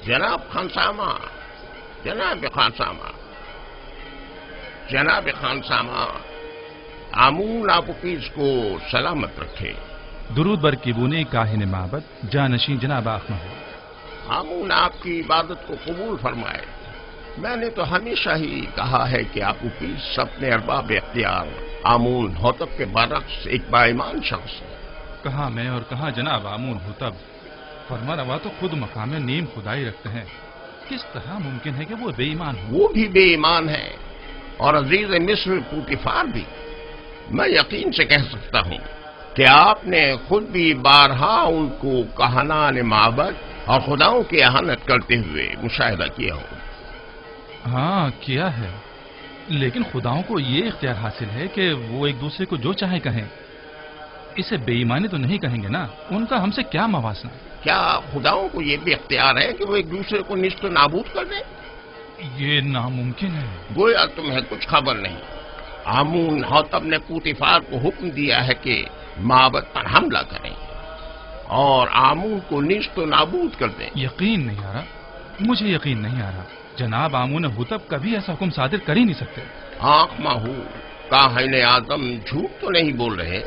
جناب خانسامہ، جناب خانسامہ، جناب خانسامہ، آمون آپوپیس کو سلامت رکھے۔ درود بر کیبونی کاہن معبد جانشین جناب آخمہو۔ آمون آپ کی عبادت کو قبول فرمائے۔ میں نے تو ہمیشہ ہی کہا ہے کہ آپوپیس اپنے ارباب اختیار آمون ہوتب کے برعکس ایک باایمان شخص ہے۔ کہاں میں اور کہاں جناب آمون ہوتب، فرما روا تو خود مقام نیم خدائی رکھتے ہیں، کس طرح ممکن ہے کہ وہ بے ایمان ہو؟ وہ بھی بے ایمان ہے اور عزیز مصر پوتیفار بھی۔ میں یقین سے کہہ سکتا ہوں کہ آپ نے خود بھی بارہا ان کو کہنان معبد اور خداؤں کی اہانت کرتے ہوئے مشاہدہ کیا ہو۔ ہاں کیا ہے، لیکن خداؤں کو یہ اختیار حاصل ہے کہ وہ ایک دوسرے کو جو چاہے کہیں، اسے بے ایمانی تو نہیں کہیں گے نا، ان کا ہم سے کیا موازنہ؟ کیا خداؤں کو یہ بھی اختیار ہے کہ وہ ایک دوسرے کو نیست و نابود کر دیں؟ یہ ناممکن ہے۔ گویا تمہیں کچھ خبر نہیں۔ آمون ہوتب نے پوتیفار کو حکم دیا ہے کہ معبد پر حملہ کریں اور آمون کو نیست و نابود کر دیں۔ یقین نہیں آ رہا، مجھے یقین نہیں آ رہا، جناب آمون ہوتب کبھی ایسا حکم صادر کر ہی نہیں سکتے۔ آنکھ ماہو، کاہن اعظم جھوٹ تو نہیں بول رہے؟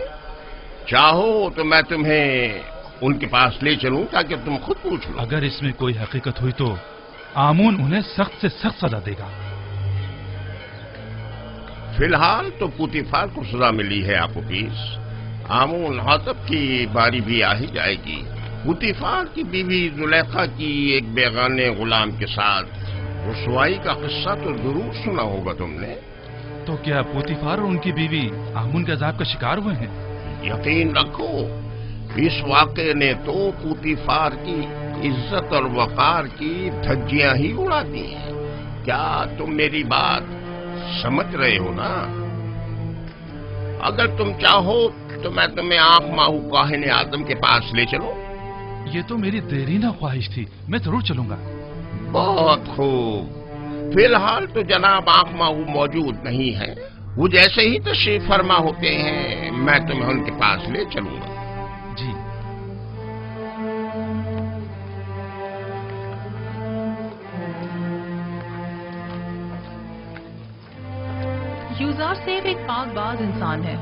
چاہو تو میں تمہیں ان کے پاس لے چلوں تاکہ تم خود پوچھ لو۔ اگر اس میں کوئی حقیقت ہوئی تو آمون انہیں سخت سے سخت سزا دے گا۔ فی الحال تو پوتیفار کو سزا ملی ہے آپوپیس، آمون ہوتب کی باری بھی آ ہی جائے گی۔ پوتیفار کی بیوی زلیخا کی ایک بیگانے غلام کے ساتھ رسوائی کا قصہ تو ضرور سنا ہوگا تم نے۔ تو کیا پوتیفار اور ان کی بیوی آمون کے عذاب کا شکار ہوئے ہیں؟ یقین رکھو، اس واقعے نے تو پوتیفار کی عزت اور وقار کی دھجیاں ہی اڑا دی ہیں۔ کیا تم میری بات سمجھ رہے ہو نا؟ اگر تم چاہو تو میں تمہیں آنکھ ماہو کاہن اعظم کے پاس لے چلوں۔ یہ تو میری دیرینہ خواہش تھی، میں ضرور چلوں گا۔ بہت خوب، فی الحال تو جناب آنکھ ماہو موجود نہیں ہے، وہ جیسے ہی تشریف فرما ہوتے ہیں میں تمہیں ان کے پاس لے چلوں گا۔ جی۔ یوزار سیف ایک پاک باز انسان ہے۔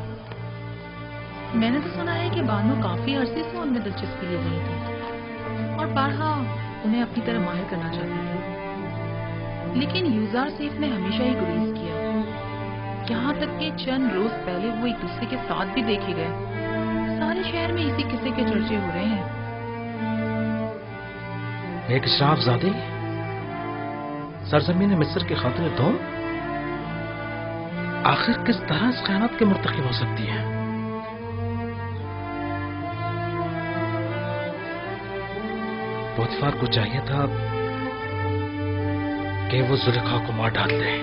میں نے تو سنا ہے کہ بانو کافی عرصے سے ان میں دلچسپی لے رہی تھی اور بارہا انہیں اپنی طرح ماہر کرنا چاہتی تھی، لیکن یوزار سیف نے ہمیشہ ہی گریز کیا، یہاں تک کہ چند روز پہلے وہ ایک دوسرے کے ساتھ بھی دیکھے گئے۔ سارے شہر میں اسی قصے کے چرچے ہو رہے ہیں۔ ایک اشراف زادی سرزمین مصر کے خاطر دوم، آخر کس طرح اس خیانت کے مرتکب ہو سکتی ہے؟ پوتیفار کو چاہیے تھا کہ وہ زلیخا کو مار ڈال دے۔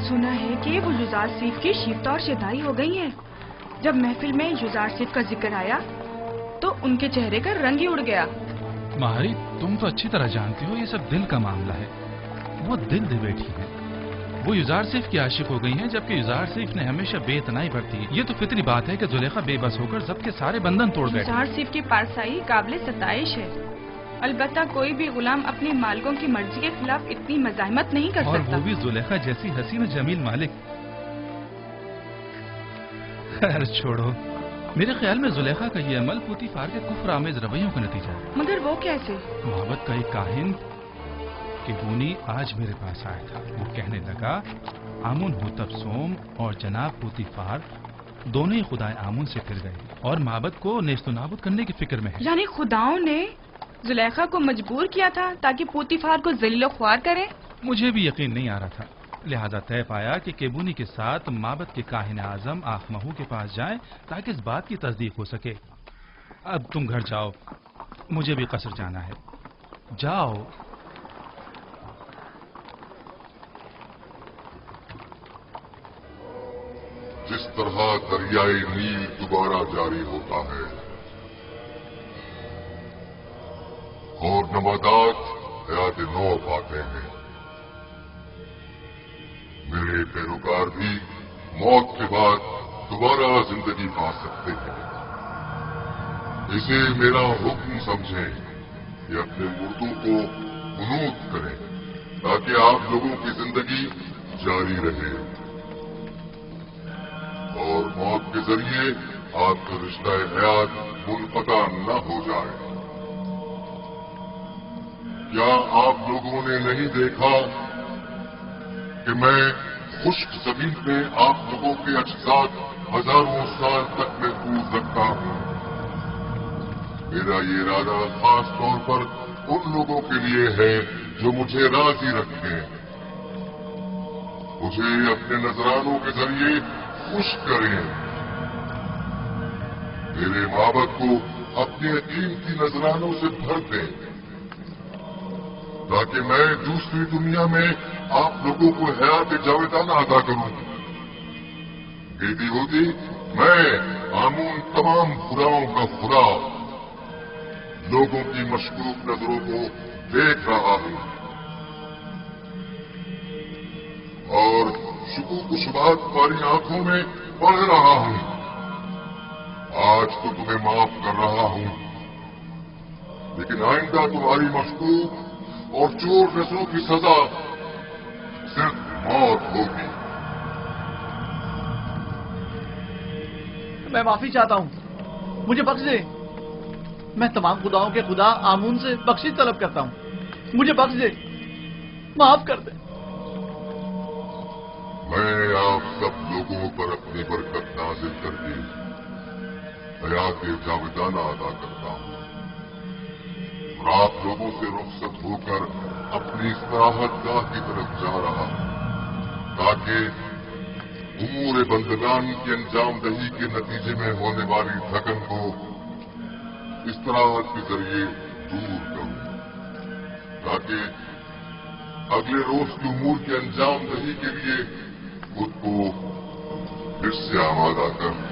سنا ہے کہ وہ یوزار سیف کی شیفتہ اور شدائی ہو گئی ہیں۔ جب محفل میں یوزار سیف کا ذکر آیا تو ان کے چہرے کا رنگ ہی اڑ گیا۔ مہاری، تم تو اچھی طرح جانتی ہو یہ سب دل کا معاملہ ہے، وہ دل دے بیٹھی ہے، وہ یوزار سیف کی عاشق ہو گئی ہیں، جبکہ یوزار سیف نے ہمیشہ بے اتنائی برتی ہے۔ یہ تو فطری بات ہے کہ زلیخا بے بس ہو کر ضبط کے سارے بندھن توڑ گئے۔ یوزار سیف کی پارسائی قابل ستائش ہے، البتہ کوئی بھی غلام اپنے مالکوں کی مرضی کے خلاف اتنی مزاحمت نہیں کر اور سکتا۔ وہ بھی زلیخا جیسی حسین و جمیل مالک۔ خیر چھوڑو، میرے خیال میں زلیخا کا یہ عمل پوتیفار کے کفر آمیز رویوں کا نتیجہ ہے۔ مگر وہ کیسے؟ معبد کا ایک کاہن کیبونی آج میرے پاس آیا تھا، وہ کہنے لگا آمون ہوتب سوم اور جناب پوتیفار دونوں ہی خدائے آمون سے پھر گئے اور معبد کو نیست و نابود کرنے کی فکر میں ہے۔ یعنی خداؤں نے زلیخا کو مجبور کیا تھا تاکہ پوتیفار کو ذلیل و خوار کرے؟ مجھے بھی یقین نہیں آ رہا تھا، لہذا طے پایا کہ کیبونی کے ساتھ معبد کے کاہن اعظم آخمہو کے پاس جائیں تاکہ اس بات کی تصدیق ہو سکے۔ اب تم گھر جاؤ، مجھے بھی قصر جانا ہے، جاؤ۔ جس طرح دریائے نیل دوبارہ جاری ہوتا ہے اور نباتات حیات نو پاتے ہیں، میرے پیروکار بھی موت کے بعد دوبارہ زندگی پا سکتے ہیں، इसे मेरा हुक्म समझें कि अपने मुर्दों को कुनूत करें ताकि आप लोगों की जिंदगी जारी रहे और मौत के जरिए आपका रिश्ता हयात मुनक़ता न हो जाए। क्या आप लोगों ने नहीं देखा कि मैं खुश्क जमीन पे आप लोगों के अजसाद हजारों साल तक महफूज रखता हूं। मेरा ये इरादा खास तौर पर उन लोगों के लिए है जो मुझे राजी रखें। मुझे अपने नजरानों के जरिए खुश करें। मेरे माबद को अपने कीमती नजरानों से भर दें ताकि मैं दूसरी दुनिया में आप लोगों को हयात जावेदाना अदा करूं। बेटी होती मैं आमून तमाम खुदाओं का खुदा लोगों की मशकूक नजरों को देख रहा हूं और शुकूक शुबात तुम्हारी आंखों में पढ़ रहा हूं। आज तो तुम्हें माफ कर रहा हूं लेकिन आइंदा तुम्हारी मशकूक और चोर नजरों की सजा सिर्फ मौत होगी। मैं माफी चाहता हूं, मुझे बख्श दे। मैं तमाम खुदाओं के खुदा आमून से बख्शिश तलब करता हूं, मुझे बख्श दे, माफ कर दे। मैं आप सब लोगों पर अपनी बरकत नाजिल करके हयात जावेदाना अदा करता हूं और आप लोगों से रुखसत होकर अपनी इस्तिराहत गाह की तरफ जा रहा हूं ताकि उमूर बंदगान की अंजाम दही के नतीजे में होने वाली थकन को इस्तिराहत के जरिए दूर करूं ताकि अगले रोज की उमूर के अंजाम दही के लिए खुद को फिर से आमादा कर।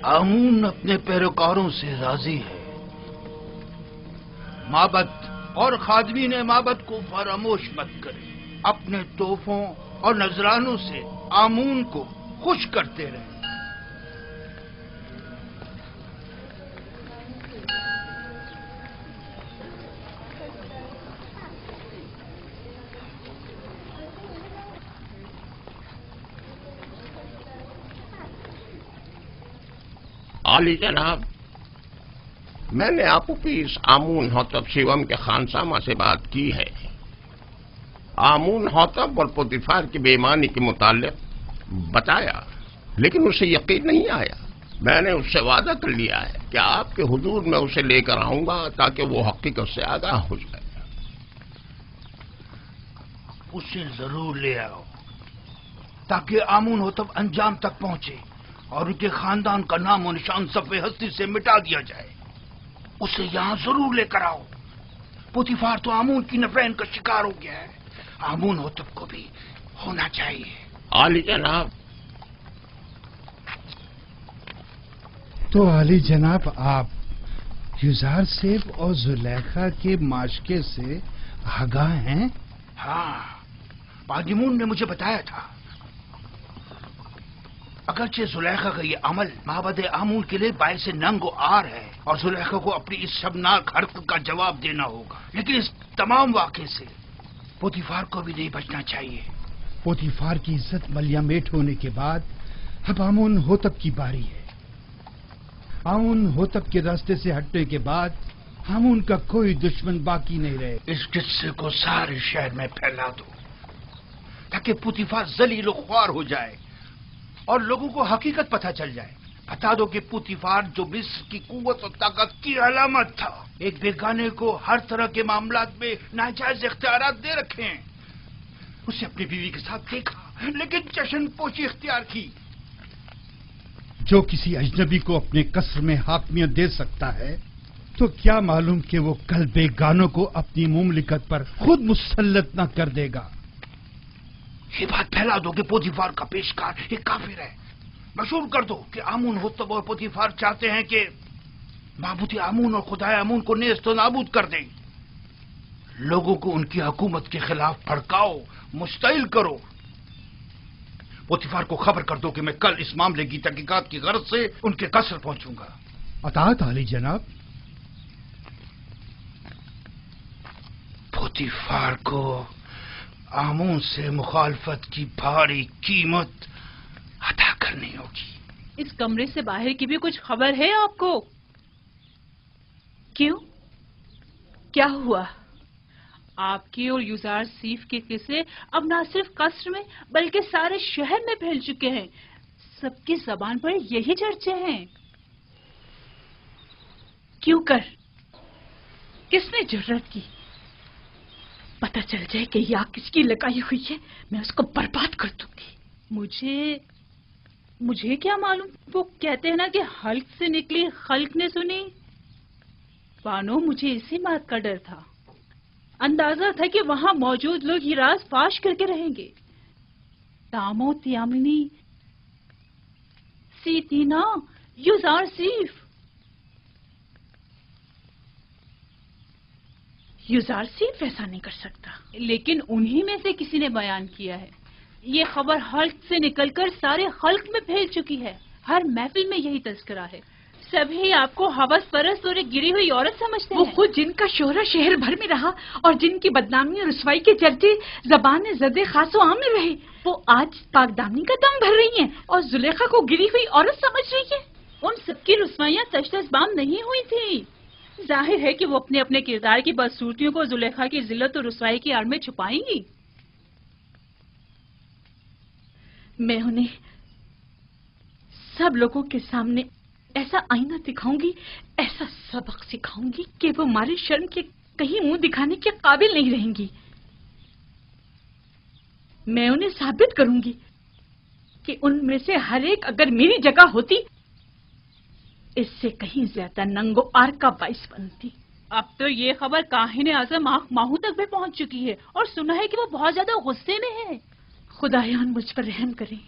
आमून अपने पैरोकारों से राजी है। माबद और खादमीन माबद को फरामोश मत करें। अपने तोहफों और नजरानों से आमून को खुश करते रहें। आली जनाब, मैंने आपूपीस आमून हौतब शिवम के खानसामा से बात की है। आमून हौतब और पुतिफार की बेईमानी के मुताल्लिक बताया लेकिन उसे यकीन नहीं आया। मैंने उससे वादा कर लिया है कि आपके हुजूर में उसे लेकर आऊंगा ताकि वो हकीकत से आगाह हो जाए। उसे जरूर ले आओ ताकि आमून हौतब अंजाम तक पहुंचे और उनके खानदान का नाम और निशान सफ़े हस्ती से मिटा दिया जाए। उसे यहां जरूर लेकर आओ। पुतिफार तो आमून की नफरत का शिकार हो गया है, आमून हौतब को भी होना चाहिए। आली जनाब। तो आली जनाब, आप युजार सेब और जुलेखा के माशके से आगाह हैं? हाँ, बाजीमून ने मुझे बताया था। अगरचे जुलेखा का ये अमल माबद आमून के लिए बायस नंग आर है और जुलेखा को अपनी इस शर्मनाक हरकत का जवाब देना होगा, लेकिन इस तमाम वाक़े से पुतिफार को भी नहीं बचना चाहिए। पुतिफार की इज्जत मलियामेट होने के बाद अब आमून हौतब की बारी है। आमून हौतब के रास्ते से हटने के बाद आमून का कोई दुश्मन बाकी नहीं रहे। इस किस्से को सारे शहर में फैला दो ताकि पुतिफार जलील ख्वार हो जाए और लोगों को हकीकत पता चल जाए। बता दो कि पुतीफार जो मिस्र की कुव्वत और ताकत की अलामत था, एक बेगाने को हर तरह के मामलात में नाजायज इख्तियारात दे रखे हैं। उसे अपनी बीवी के साथ देखा लेकिन जश्न पोशी इख्तियार की। जो किसी अजनबी को अपने कसर में हाकमियत दे सकता है, तो क्या मालूम कि वो कल बेगानों को अपनी मुमलिकत पर खुद मुसल्लत न कर देगा। ये बात फैला दो कि पोतीफार का पेशकार एक काफिर है। मशहूर कर दो कि आमून होतब और पोतीफार चाहते हैं कि माबूद आमून और खुदाए आमून को नेस्त नाबूद कर दें। लोगों को उनकी हुकूमत के खिलाफ भड़काओ, मुश्तइल करो। पोतीफार को खबर कर दो कि मैं कल इस मामले की तहकीकात की गर्ज से उनके कसर पहुंचूंगा। अतात आली जनाब। पोतीफार को आमून से मुखालफत की भारी कीमत अदा करनी होगी। इस कमरे से बाहर की भी कुछ खबर है आपको? क्यों, क्या हुआ? आपके और युजार सीफ के किस्से अब न सिर्फ कसर में बल्कि सारे शहर में फैल चुके हैं। सबकी जबान पर यही चर्चे हैं। क्यों कर? किसने जुर्रत की? पता चल जाए कि यह आग किसकी लगाई हुई है, मैं उसको बर्बाद कर दूंगी। मुझे क्या मालूम? वो कहते हैं ना कि हल्क से निकली खल्क ने सुनी। बानो, मुझे इसी बात का डर था। अंदाजा था कि वहां मौजूद लोग ये राज फाश करके रहेंगे। तामो त्यामिनी सीतीना युजार सीफ। युजार सीफ ऐसा नहीं कर सकता, लेकिन उन्हीं में से किसी ने बयान किया है। ये खबर हल्क से निकलकर सारे खल्क में फैल चुकी है। हर महफिल में यही तस्करा है। सभी आपको हवस परस्त और एक गिरी हुई औरत समझते हैं। वो खुद जिनका शोहरा शहर भर में रहा और जिनकी बदनामी और रुसवाई के चर्चे ज़बान ज़दे खासो आम में रहे, वो आज पाकदामनी का दम भर रही हैं और जुलेखा को गिरी हुई औरत समझ रही है। उन सबकी रुसवाइयां तशतशबाम नहीं हुई थी। जाहिर है कि वो अपने अपने किरदार की बदसूरतियों को जुलेखा की जिल्लत और रुसवाई की आड़ में छुपाएंगी। मैं उन्हें सब लोगों के सामने ऐसा आईना दिखाऊंगी, ऐसा सबक सिखाऊंगी कि वो हमारी शर्म के कहीं मुंह दिखाने के काबिल नहीं रहेंगी। मैं उन्हें साबित करूंगी कि उनमें से हर एक अगर मेरी जगह होती, इससे कहीं ज्यादा नंगो आर का बाइस बनती। अब तो ये खबर काहिने आजम आँख माहू तक भी पहुंच चुकी है और सुना है कि वो बहुत ज्यादा गुस्से में है। खुदायान मुझ पर रहम करें।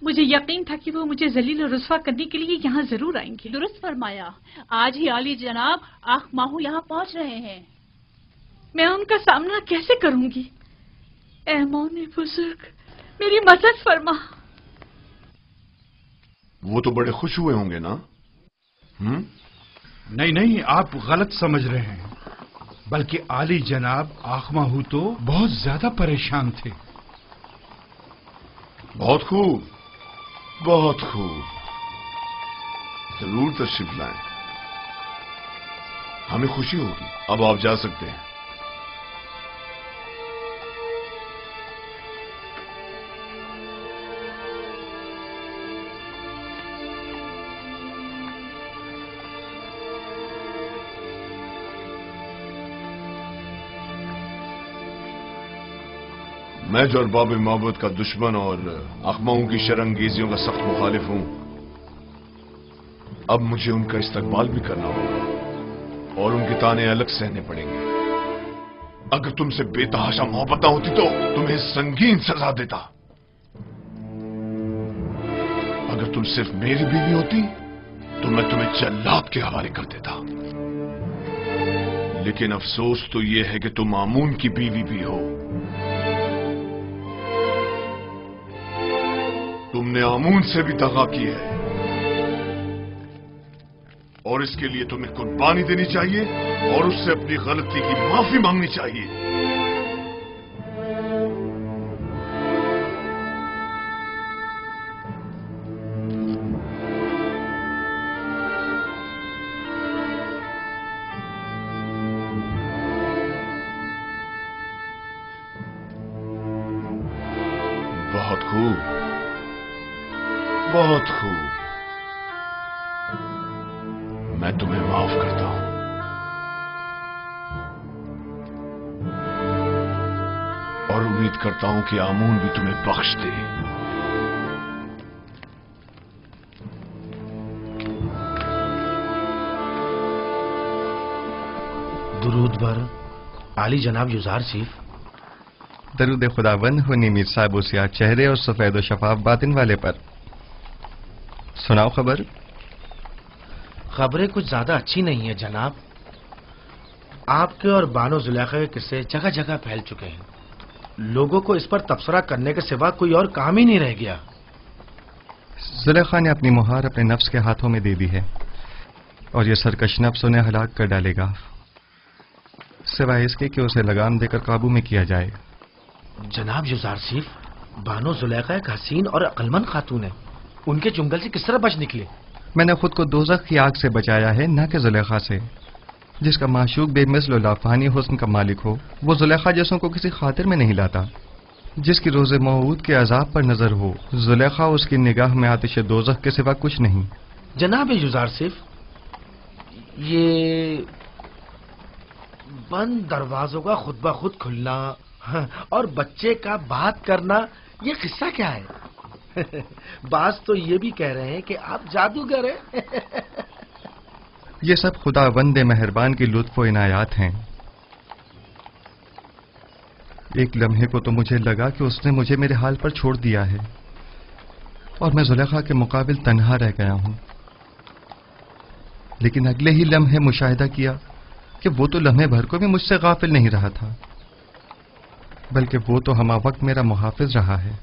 मुझे यकीन था कि वो मुझे जलील और रुस्वा करने के लिए यहाँ जरूर आएंगे। दुरुस्त फरमाया। आज ही आली जनाब आँख माहू यहाँ पहुंच रहे हैं। मैं उनका सामना कैसे करूंगी? ऐ मौने बुजुर्ग, मेरी मदद फरमा। वो तो बड़े खुश हुए होंगे ना? नहीं नहीं, आप गलत समझ रहे हैं। बल्कि आली जनाब आखमाहू तो बहुत ज्यादा परेशान थे। बहुत खूब, बहुत खूब। जरूर तशरीफ लाएं, हमें खुशी होगी। अब आप जा सकते हैं। मैं जो अरबाब मोहब्बत का दुश्मन और अखमाओं की शरंगेजियों का सख्त मुखालिफ हूं, अब मुझे उनका इस्तकबाल भी करना होगा और उनके ताने अलग सहने पड़ेंगे। अगर तुमसे बेतहाशा मोहब्बत ना होती तो तुम्हें संगीन सजा देता। अगर तुम सिर्फ मेरी बीवी होती तो मैं तुम्हें जल्लाद के हवाले कर देता। लेकिन अफसोस तो यह है कि तुम आमून की बीवी भी हो। तुमने आमून से भी दगा की है और इसके लिए तुम्हें कुर्बानी देनी चाहिए और उससे अपनी गलती की माफी मांगनी चाहिए। बहुत खूब, बहुत खूब। میں تمہیں معاف کرتا ہوں. اور امید کرتا ہوں کہ آمون بھی تمہیں بخش دے. درود بر عالی جناب یوزار سیف. درود خداوند ہونی میر صاحب و سیاہ چہرے اور سفید و شفاف باطن والے پر. سناؤ خبر. خبریں کچھ زیادہ اچھی نہیں ہیں جناب. آپ کے اور بانو زلیخا کے قصے جگہ جگہ پھیل چکے ہیں. لوگوں کو اس پر تبصرہ کرنے کے سوا کوئی اور کام ہی نہیں رہ گیا. زلیخا نے اپنی مہار اپنے نفس کے ہاتھوں میں دے دی ہے اور یہ سرکش نفس انہیں ہلاک کر ڈالے گا، سوائے اس کے کہ اسے لگام دے کر قابو میں کیا جائے. جناب یوزار سیف، بانو زلیخا ایک حسین اور عقلمند خاتون ہے. ان کے چنگل سے کس طرح بچ نکلے؟ میں نے خود کو دوزخ کی آگ سے بچایا ہے، نہ کہ زلیخا سے. جس کا معشوق بے مثل و لافانی حسن کا مالک ہو وہ زلیخا جیسوں کو کسی خاطر میں نہیں لاتا. جس کی روز موعود کے عذاب پر نظر ہو، زلیخا اس کی نگاہ میں آتش دوزخ کے سوا کچھ نہیں. جناب یوزار سیف، یہ بند دروازوں کا خود بخود کھلنا اور بچے کا بات کرنا، یہ قصہ کیا ہے؟ بعض تو یہ بھی کہہ رہے ہیں کہ آپ جادوگر ہیں. یہ سب خدا وند مہربان کی لطف و عنایات ہیں. ایک لمحے کو تو مجھے لگا کہ اس نے مجھے میرے حال پر چھوڑ دیا ہے اور میں زلیخا کے مقابل تنہا رہ گیا ہوں. لیکن اگلے ہی لمحے مشاہدہ کیا کہ وہ تو لمحے بھر کو بھی مجھ سے غافل نہیں رہا تھا، بلکہ وہ تو ہمہ وقت میرا محافظ رہا ہے.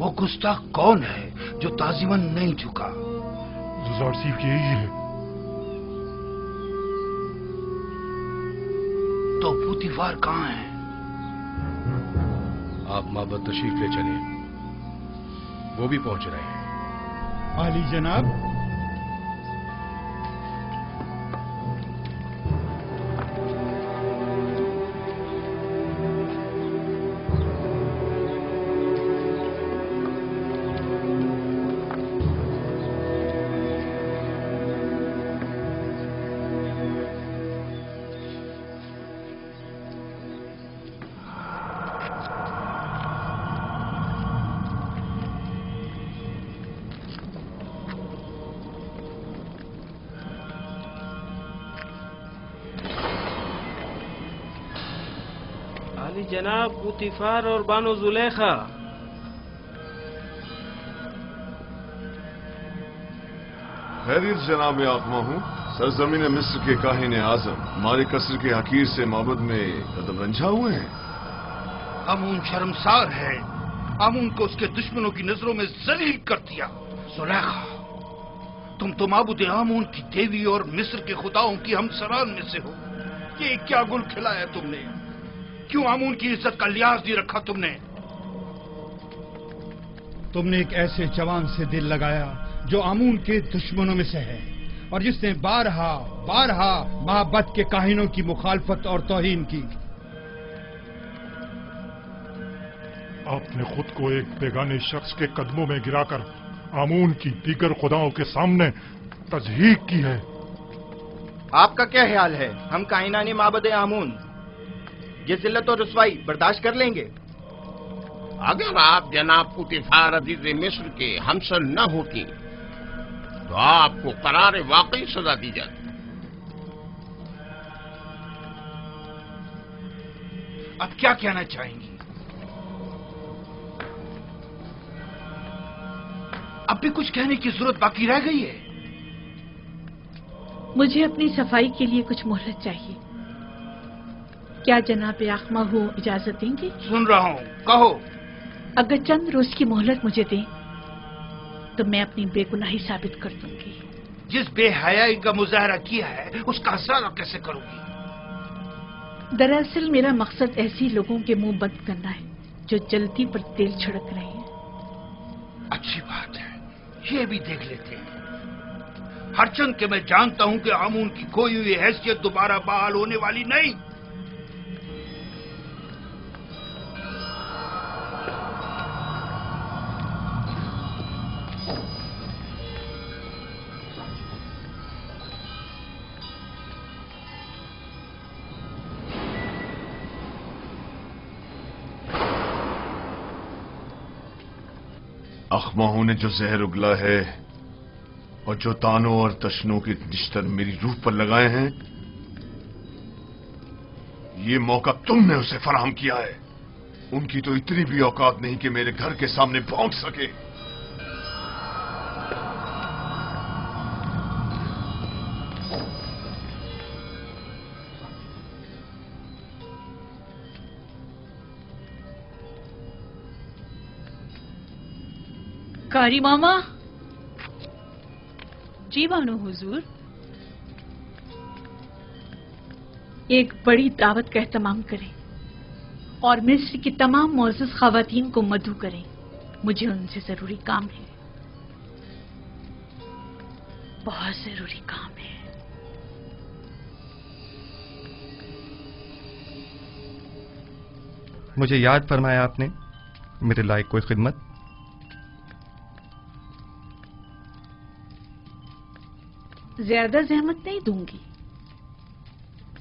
وہ گستاخ کون ہے جو تعظیماً نہیں جھکا؟ یوزار سیف کی یہی ہے. تو پوتیفار کہاں ہے؟ آپ معبد تشریف لے چلیں، وہ بھی پہنچ رہے ہیں. عالی جناب، جناب پوتیفار اور بانو زلیخا. خیریت جناب آقما ہوں. سرزمین مصر کے کاہن اعظم ہمارے قصر کے حقیر سے معبد میں قدم رنجھا ہوئے ہیں. آمون شرمسار ہے. آمون کو اس کے دشمنوں کی نظروں میں ذلیل کر دیا. زلیخا، تم تو معبود آمون کی دیوی اور مصر کے خداؤں کی ہمسران میں سے ہو. یہ کیا گل کھلایا تم نے؟ کیوں آمون کی عزت کا لحاظ نہیں رکھا تم نے؟ تم نے ایک ایسے جوان سے دل لگایا جو آمون کے دشمنوں میں سے ہے اور جس نے بارہا محبت کے کاہنوں کی مخالفت اور توہین کی. آپ نے خود کو ایک بیگانے شخص کے قدموں میں گرا کر آمون کی دیگر خداؤں کے سامنے تضحیق کی ہے. آپ کا کیا خیال ہے؟ ہم کائنانی معبد آمون یہ ذلت اور رسوائی برداشت کر لیں گے؟ اگر آپ جناب پوتیفار عزیز مصر کے ہمسر نہ ہوتی تو آپ کو قرار واقعی سزا دی جاتی. اب کیا کہنا چاہیں گی؟ اب بھی کچھ کہنے کی ضرورت باقی رہ گئی ہے؟ مجھے اپنی صفائی کے لیے کچھ مہلت چاہیے. کیا جناب یاخما ہو اجازت دیں گے؟ سن رہا ہوں، کہو. اگر چند روز کی مہلت مجھے دیں تو میں اپنی بے گناہی ثابت کر دوں گی. جس بے حیائی کا مظاہرہ کیا ہے اس کا اثر کیسے کروں گی؟ دراصل میرا مقصد ایسی لوگوں کے منہ بند کرنا ہے جو جلدی پر تیل چھڑک رہے ہیں. اچھی بات ہے، یہ بھی دیکھ لیتے ہیں. ہرچند کہ میں جانتا ہوں کہ آمون کی کھوئی ہوئی حیثیت دوبارہ بحال ہونے والی نہیں. اخماہوں نے جو زہر اگلا ہے اور جو تانوں اور تشنوں کے نشتر میری روح پر لگائے ہیں، یہ موقع تم نے اسے فراہم کیا ہے. ان کی تو اتنی بھی اوقات نہیں کہ میرے گھر کے سامنے بھونک سکے. کاری ماما. جی بانو حضور. ایک بڑی دعوت کا اہتمام کریں اور مصر کی تمام معزز خواتین کو مدعو کریں. مجھے ان سے ضروری کام ہے، بہت ضروری کام ہے. مجھے یاد فرمایا آپ نے میرے لائق کوئی خدمت؟ زیادہ زحمت نہیں دوں گی،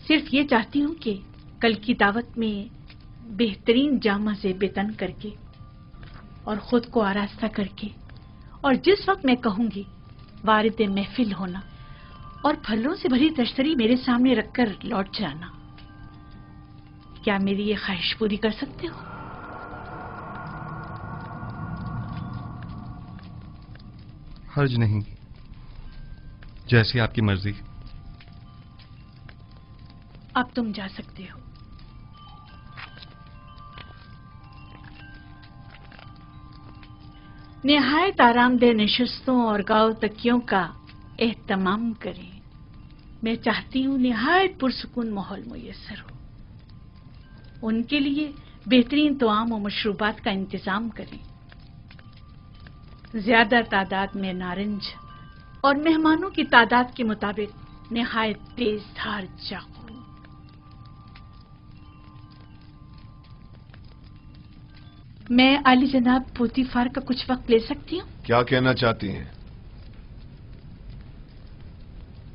صرف یہ چاہتی ہوں کہ کل کی دعوت میں بہترین جامہ سے بےتن کر کے اور خود کو آراستہ کر کے اور جس وقت میں کہوں گی وارد محفل ہونا اور پھلوں سے بھری تشتری میرے سامنے رکھ کر لوٹ جانا. کیا میری یہ خواہش پوری کر سکتے ہو؟ حرج نہیں، جیسی آپ کی مرضی. اب تم جا سکتے ہو. نہایت آرام دہ نشستوں اور گاؤ تکیوں کا اہتمام کریں. میں چاہتی ہوں نہایت پرسکون ماحول میسر ہو. ان کے لیے بہترین طعام و مشروبات کا انتظام کریں. زیادہ تعداد میں نارنج اور مہمانوں کی تعداد کے مطابق نہایت تیز دھار چاقو. میں عالی جناب پوتیفار کا کچھ وقت لے سکتی ہوں؟ کیا کہنا چاہتی ہیں؟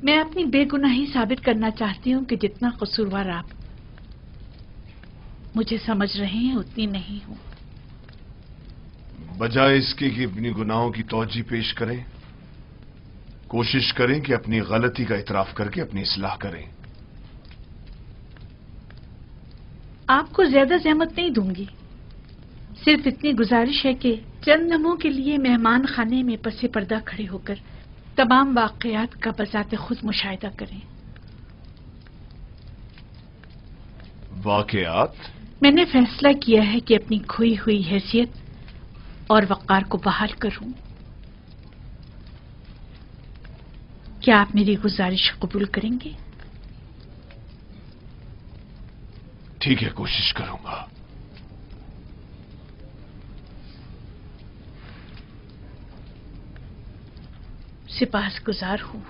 میں اپنی بے گناہی ثابت کرنا چاہتی ہوں کہ جتنا قصوروار آپ مجھے سمجھ رہے ہیں اتنی نہیں ہوں. بجائے اس کے کہ اپنی گناہوں کی توجہ پیش کریں، کوشش کریں کہ اپنی غلطی کا اعتراف کر کے اپنی اصلاح کریں. آپ کو زیادہ زحمت نہیں دوں گی، صرف اتنی گزارش ہے کہ چند لمحوں کے لیے مہمان خانے میں پس پردہ کھڑے ہو کر تمام واقعات کا بذات خود مشاہدہ کریں. واقعات؟ میں نے فیصلہ کیا ہے کہ اپنی کھوئی ہوئی حیثیت اور وقار کو بحال کروں. کیا آپ میری گزارش قبول کریں گے؟ ٹھیک ہے، کوشش کروں گا. सिपाहसगुजार हूँ।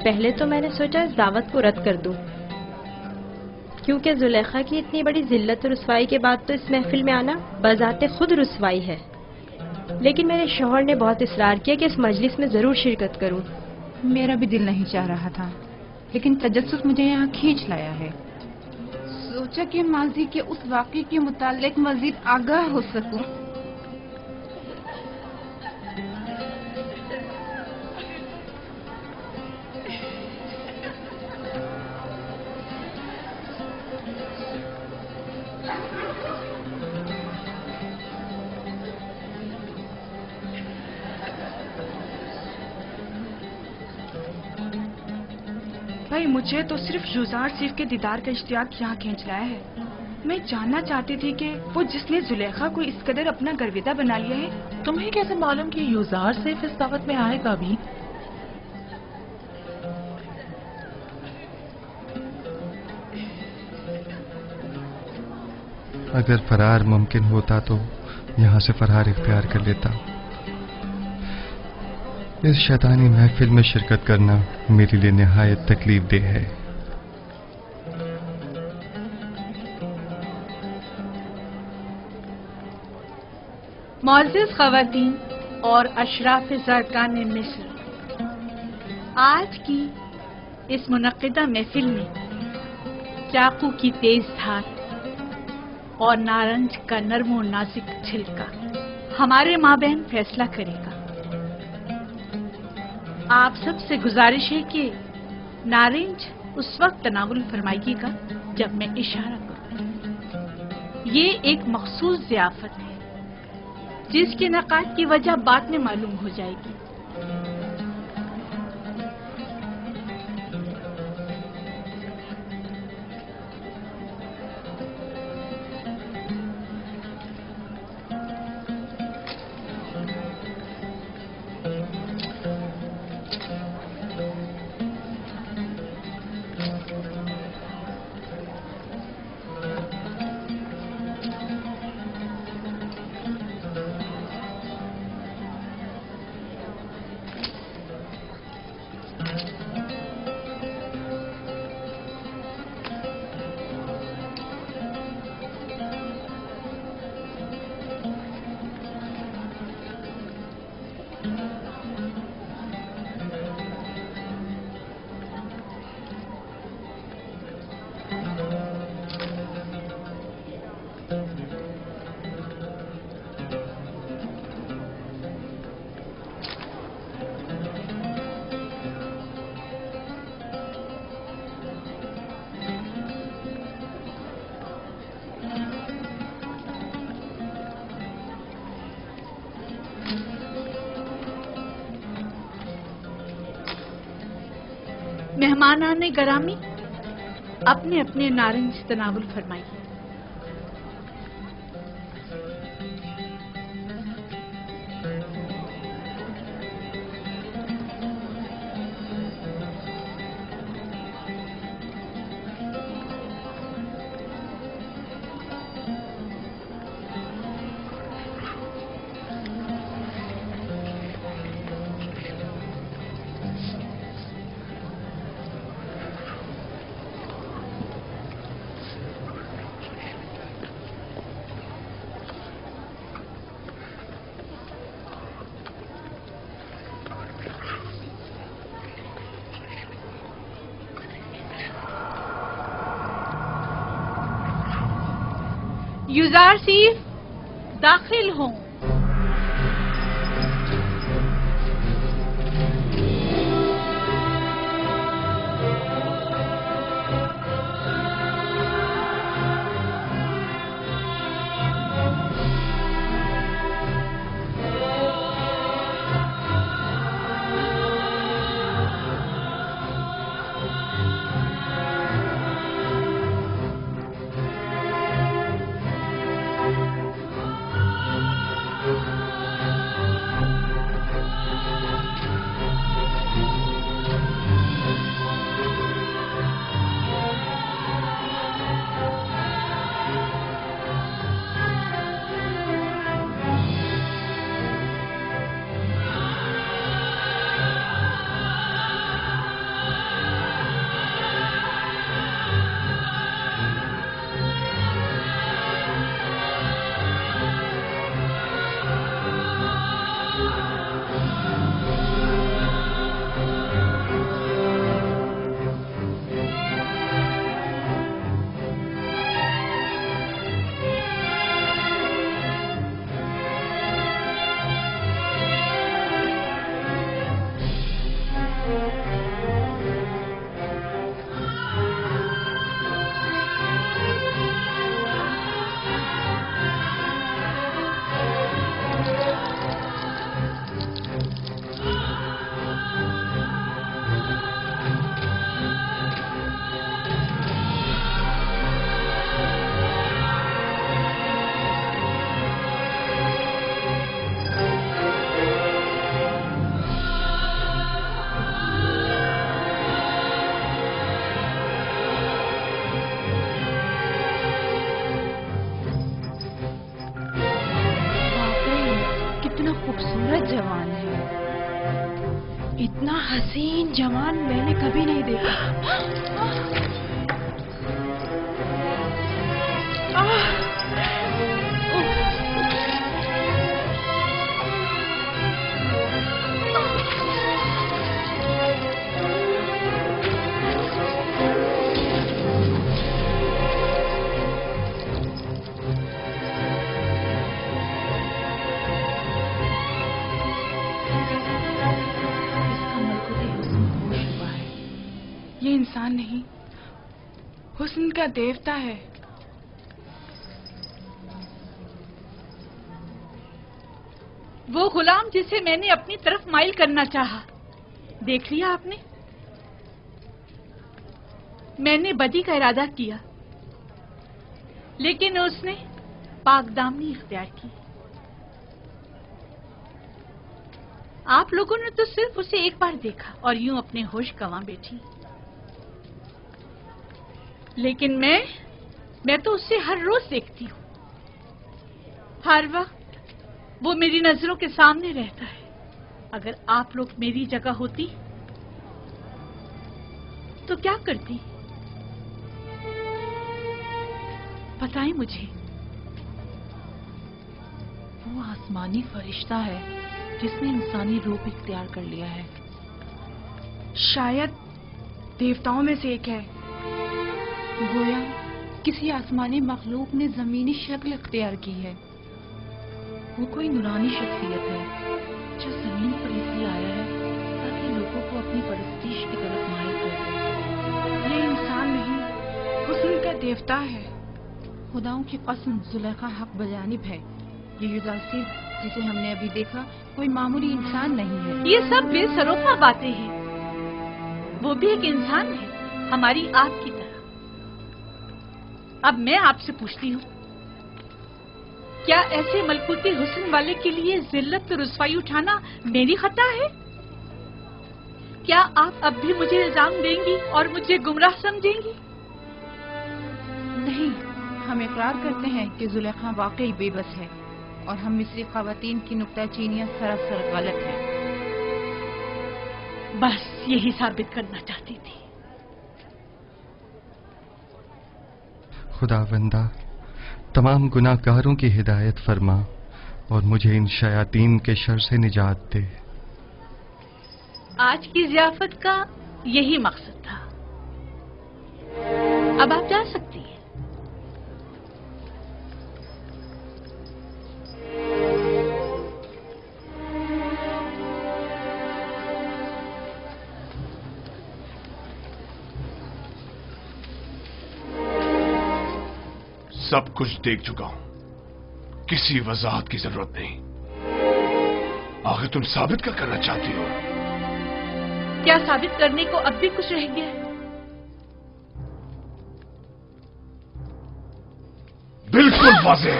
پہلے تو میں نے سوچا اس دعوت کو رد کر دوں، کیونکہ زلیخا کی اتنی بڑی ذلت و رسوائی کے بعد تو اس محفل میں آنا بذات خود رسوائی ہے، لیکن میرے شوہر نے بہت اصرار کیا کہ اس مجلس میں ضرور شرکت کروں۔ میرا بھی دل نہیں چاہ رہا تھا، لیکن تجسس مجھے یہاں کھینچ لایا ہے۔ سوچا کہ ماضی کے اس واقعے کے متعلق مزید آگاہ ہو سکوں۔ بھائی مجھے تو صرف یوزار سیف کے دیدار کا اشتیاق یہاں کھینچ لایا ہے۔ میں جاننا چاہتی تھی کہ وہ جس نے زلیخا کو اس قدر اپنا گرویدہ بنا لیا ہے، تمہیں کیسے معلوم کہ یوزار سیف اس دعوت میں آئے گا بھی؟ اگر فرار ممکن ہوتا تو یہاں سے فرار اختیار کر لیتا۔ اس شیطانی محفل میں شرکت کرنا میرے لیے نہایت تکلیف دہ ہے۔ معزز خواتین اور اشراف زرکان مصر، آج کی اس منعقدہ محفل میں چاقو کی تیز دھار اور نارنج کا نرم و نازک چھلکا ہمارے مابین فیصلہ کرے گا۔ آپ سب سے گزارش ہے کہ نارنج اس وقت تناول فرمائیے گا جب میں اشارہ کروں۔ یہ ایک مخصوص ضیافت ہے جس کے انعقاد کی وجہ بعد میں معلوم ہو جائے گی۔ مہمانان گرامی اپنے اپنے نارنج تناول فرمائیے۔ یوزارسیف داخل ہوں۔ خوبصورت جوان ہے، اتنا حسین جوان میں نے کبھی نہیں دیکھا۔ یہ انسان نہیں، حسن کا دیوتا ہے۔ وہ غلام جسے میں نے اپنی طرف مائل کرنا چاہا، دیکھ لیا آپ نے؟ میں نے بدی کا ارادہ کیا، لیکن اس نے پاک دامنی اختیار کی۔ آپ لوگوں نے تو صرف اسے ایک بار دیکھا اور یوں اپنے ہوش گنوا بیٹھی، لیکن میں تو اسے ہر روز دیکھتی ہوں، ہر وقت وہ میری نظروں کے سامنے رہتا ہے۔ اگر آپ لوگ میری جگہ ہوتی تو کیا کرتی؟ بتائیں مجھے۔ وہ آسمانی فرشتہ ہے جس نے انسانی روپ اختیار کر لیا ہے۔ شاید دیوتاؤں میں سے ایک ہے، گویا کسی آسمانی مخلوق نے زمینی شکل اختیار کی ہے۔ وہ کوئی نورانی شخصیت ہے جو زمین پر اس لیے آیا ہے تاکہ لوگوں کو اپنی پرستش کی طرف مائل کر دے۔ یہ انسان نہیں، حسن کا دیوتا ہے۔ خداؤں کی قسم، زلیخا حق بجانب ہے۔ یہ یوزارسیف جسے ہم نے ابھی دیکھا کوئی معمولی انسان نہیں ہے۔ یہ سب بے سروپا باتیں ہیں۔ वो भी एक इंसान है, हमारी आप की तरह। अब मैं आपसे पूछती हूँ, क्या ऐसे मलकूती हुस्न वाले के लिए जिल्लत और रुसवाई उठाना मेरी खता है? क्या आप अब भी मुझे इल्जाम देंगी और मुझे गुमराह समझेंगी? नहीं, हम इकरार करते हैं कि जुलेखा वाकई बेबस है और हम मिस्री ख़वातीन की नुक्ताचीनियां सरासर गलत हैं। बस यही साबित करना चाहती थी। खुदावंदा, तमाम गुनाहगारों की हिदायत फरमा और मुझे इन शयातीन के शर से निजात दे। आज की ज़ियाफत का यही मकसद था। अब आप जा सकती हैं। सब कुछ देख चुका हूं, किसी वजाहत की जरूरत नहीं। आखिर तुम साबित क्या करना चाहती हो? क्या साबित करने को अब भी कुछ रह गया है? बिल्कुल वाज़ेह।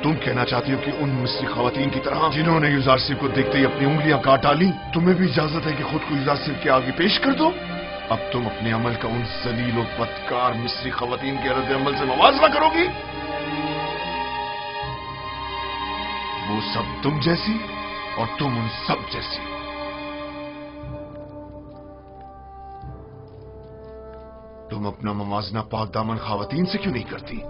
तुम कहना चाहती हो कि उन मिस्री ख़वातीन की तरह जिन्होंने युजारसिफ को देखते ही अपनी उंगलियां काट डाली, तुम्हें भी इजाजत है कि खुद को युजारसिफ के आगे पेश कर दो? अब तुम अपने अमल का उन जलील और बदकार मिस्री ख़वातीन के रद्द अमल से मुवाज़ना करोगी? वो सब तुम जैसी और तुम उन सब जैसी। तुम अपना मवाजना पाक दामन ख़वातीन से क्यों नहीं करती?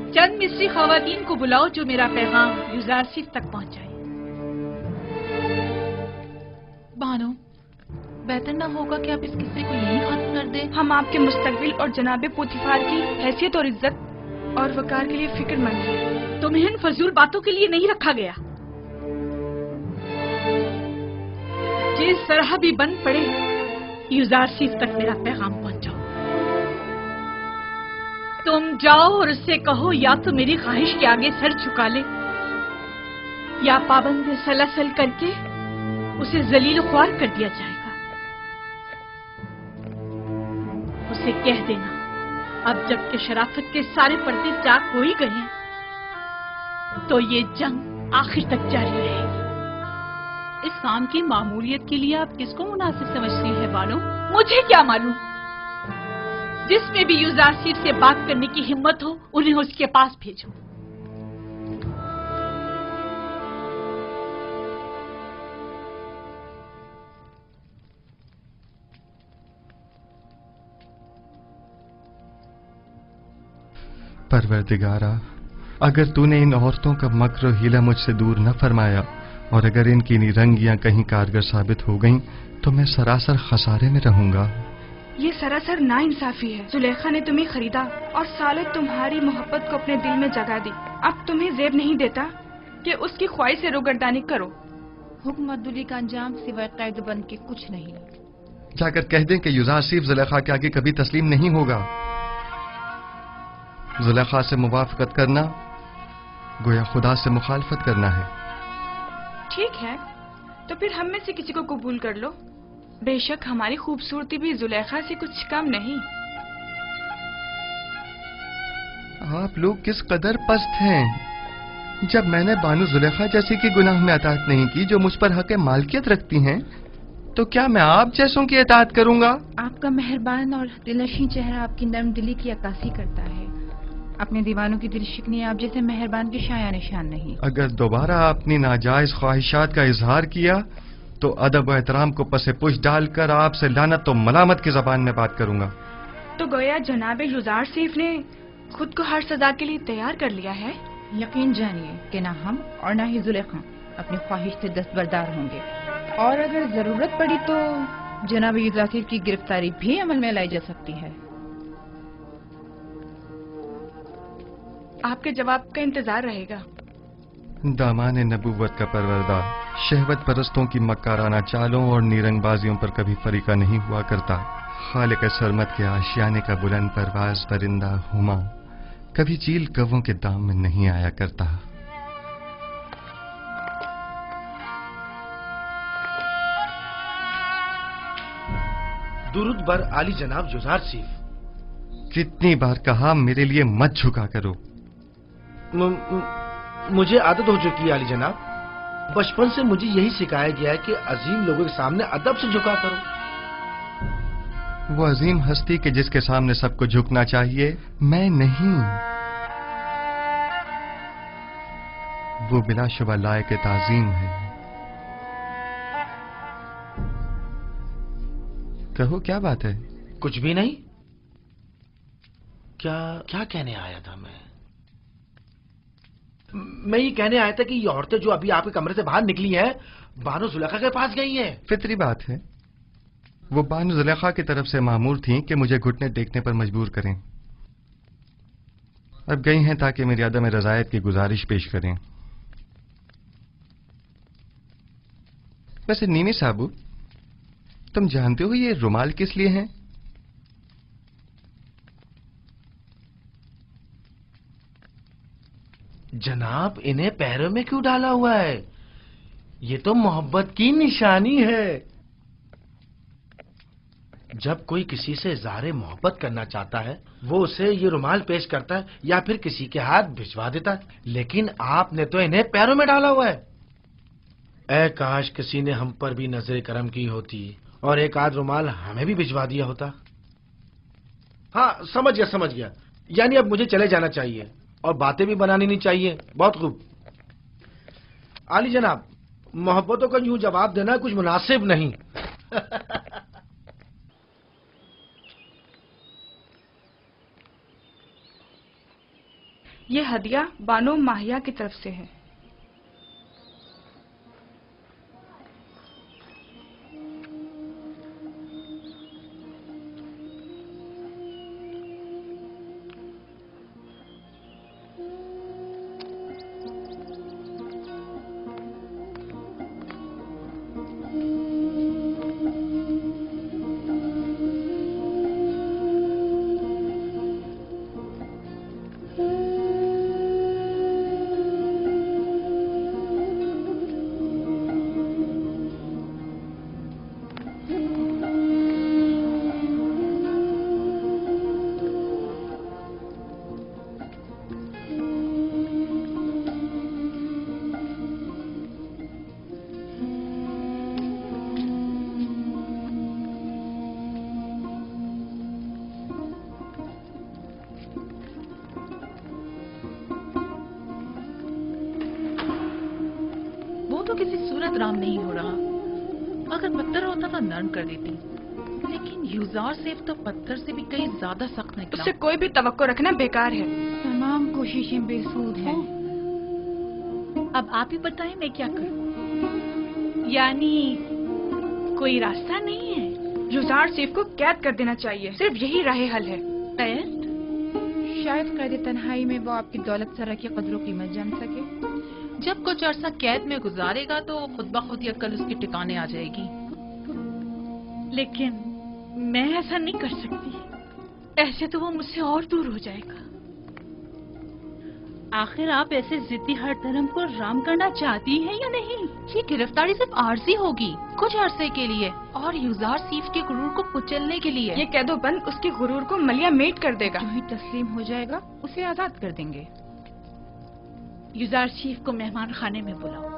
चंद मिस्री ख़वातीन को बुलाओ जो मेरा पैगाम युजारसिफ तक पहुंचाए। बानो, बेहतर न होगा कि आप इस किस्से को यहीं खत्म कर दें? हम आपके मुस्तकबिल और जनाबे पोतीफार की हैसियत और इज्जत और वकार के लिए फिक्रमंद हैं। तुम्हें इन फजूल बातों के लिए नहीं रखा गया। जिस तरह भी बन पड़े, युजारसिफ तक मेरा पैगाम पहुंचाओ। तुम जाओ और उससे कहो या तो मेरी ख्वाहिश के आगे सर झुका ले या पाबंद सलसल करके उसे जलील ख्वार कर दिया जाएगा। उसे कह देना, अब जबकि शराफत के सारे पर्दे चाक हो ही गए हैं, तो ये जंग आखिर तक जारी रहेगी। इस काम की मामूलियत के लिए आप किसको मुनासिब समझती हैं बानो? मुझे क्या मालूम। जिसमें भी युजारसिफ से बात करने की हिम्मत हो, उन्हें उसके पास भेजो। परवरदिगारा, अगर तूने इन औरतों का मक्र हीला मुझसे दूर न फरमाया और अगर इनकी निरंगियां कहीं कारगर साबित हो गईं, तो मैं सरासर खसारे में रहूंगा। ये सरासर नाइंसाफी है। जुलेखा ने तुम्हें खरीदा और सालों तुम्हारी मोहब्बत को अपने दिल में जगा दी। अब तुम्हें जेब नहीं देता कि उसकी ख्वाहिश से रोगर्दानी करो। हुक्म अब्दुल्ली का अंजाम सिवाय कैद बन के कुछ नहीं। जाकर कह दें कि युजारसिफ जुलेखा के आगे कभी तस्लीम नहीं होगा। जुलेखा से मुवाफकत करना गोया खुदा से मुखालफत करना है। ठीक है, तो फिर हम में से किसी को कबूल कर लो। बेशक हमारी खूबसूरती भी जुलेखा से कुछ कम नहीं। आप लोग किस कदर पस्त हैं। जब मैंने बानो जुलेखा जैसी की गुनाह में अताअत नहीं की जो मुझ पर हक मालकियत रखती हैं, तो क्या मैं आप जैसों की अताअत करूंगा? आपका मेहरबान और दिलनशीं चेहरा आपकी नर्म दिली की अक्कासी करता है। अपने दीवानों की दिल शिकनी आप जैसे मेहरबान के शाया निशान नहीं। अगर दोबारा अपनी नाजायज ख्वाहिशात का इजहार किया तो अदब व एहतराम को पसे पुश डालकर आपसे लानत और मलामत की जबान में बात करूंगा। तो गोया जनाब युजारसिफ ने खुद को हर सजा के लिए तैयार कर लिया है। यकीन जानिए कि ना हम और ना ही जुलेखा अपनी ख्वाहिश से दस्तबरदार होंगे, और अगर जरूरत पड़ी तो जनाब युजासिफ की गिरफ्तारी भी अमल में लाई जा सकती है। आपके जवाब का इंतजार रहेगा। दामाने नबूवत का परवरदा शहवत परस्तों की मक्काराना चालों और नीरंगबाजियों पर कभी फरीका नहीं हुआ करता। खालिक सरमत के आशियाने का बुलंद परवाज परिंदा हुमा कभी चील कव्वों के दाम में नहीं आया करता। दुरूद बर आली जनाब युजार सीफ। कितनी बार कहा मेरे लिए मत झुका करो। मुझे आदत हो चुकी है आली जनाब। बचपन से मुझे यही सिखाया गया है कि अजीम लोगों के सामने अदब से झुका करो। वो अजीम हस्ती के जिसके सामने सबको झुकना चाहिए, मैं नहीं। वो बिलाशुबा लायक ताजीम है। कहो क्या बात है? कुछ भी नहीं। क्या कहने आया था मैं ये कहने आया था कि ये औरतें जो अभी आपके कमरे से बाहर निकली हैं, बानो जुलेखा के पास गई हैं। फितरी बात है। वो बानो जुलेखा की तरफ से मामूर थीं कि मुझे घुटने टेकने पर मजबूर करें। अब गई हैं ताकि मेरी अदम रज़ायत की गुजारिश पेश करें। वैसे नीमी साहब, तुम जानते हो ये रुमाल किस लिए है? जनाब, इन्हें पैरों में क्यों डाला हुआ है? ये तो मोहब्बत की निशानी है। जब कोई किसी से इज़हार मोहब्बत करना चाहता है, वो उसे ये रुमाल पेश करता है या फिर किसी के हाथ भिजवा देता है, लेकिन आपने तो इन्हें पैरों में डाला हुआ है। ऐ काश किसी ने हम पर भी नजर करम की होती और एक आध रुमाल हमें भी भिजवा दिया होता। हाँ, समझ गया। यानी अब मुझे चले जाना चाहिए और बातें भी बनानी नहीं चाहिए। बहुत खूब आली जनाब, मोहब्बतों का यूं जवाब देना कुछ मुनासिब नहीं। ये हदिया बानो माहिया की तरफ से है। तो किसी सूरत राम नहीं हो रहा। अगर पत्थर होता तो नरम कर देती, लेकिन युजार सेफ तो पत्थर से भी कहीं ज्यादा सख्त निकला। उससे कोई भी तवक्को रखना बेकार है। तमाम कोशिशें बेसूद हैं। अब आप ही बताएं मैं क्या करूं? यानी कोई रास्ता नहीं है? युजार सेफ को कैद कर देना चाहिए, सिर्फ यही राह हल है। कैद? शायद कैद तन्हाई में वो आपकी दौलत सरा की कदरों कीमत जान सके। जब कुछ अरसा कैद में गुजारेगा तो खुद ब खुद ही अक्ल उसके ठिकाने आ जाएगी। लेकिन मैं ऐसा नहीं कर सकती, ऐसे तो वो मुझसे और दूर हो जाएगा। आखिर आप ऐसे जिद्दी हर धर्म को राम करना चाहती हैं या नहीं? ये गिरफ्तारी सिर्फ आर्जी होगी, कुछ अरसे के लिए, और युजार सीफ के गुरूर को कुचलने के लिए। ये कैदोबंद उसके गुरूर को मलिया मेट कर देगा। जो ही तस्लीम हो जाएगा उसे आजाद कर देंगे। युजार सीफ को मेहमान खाने में बुलाओ।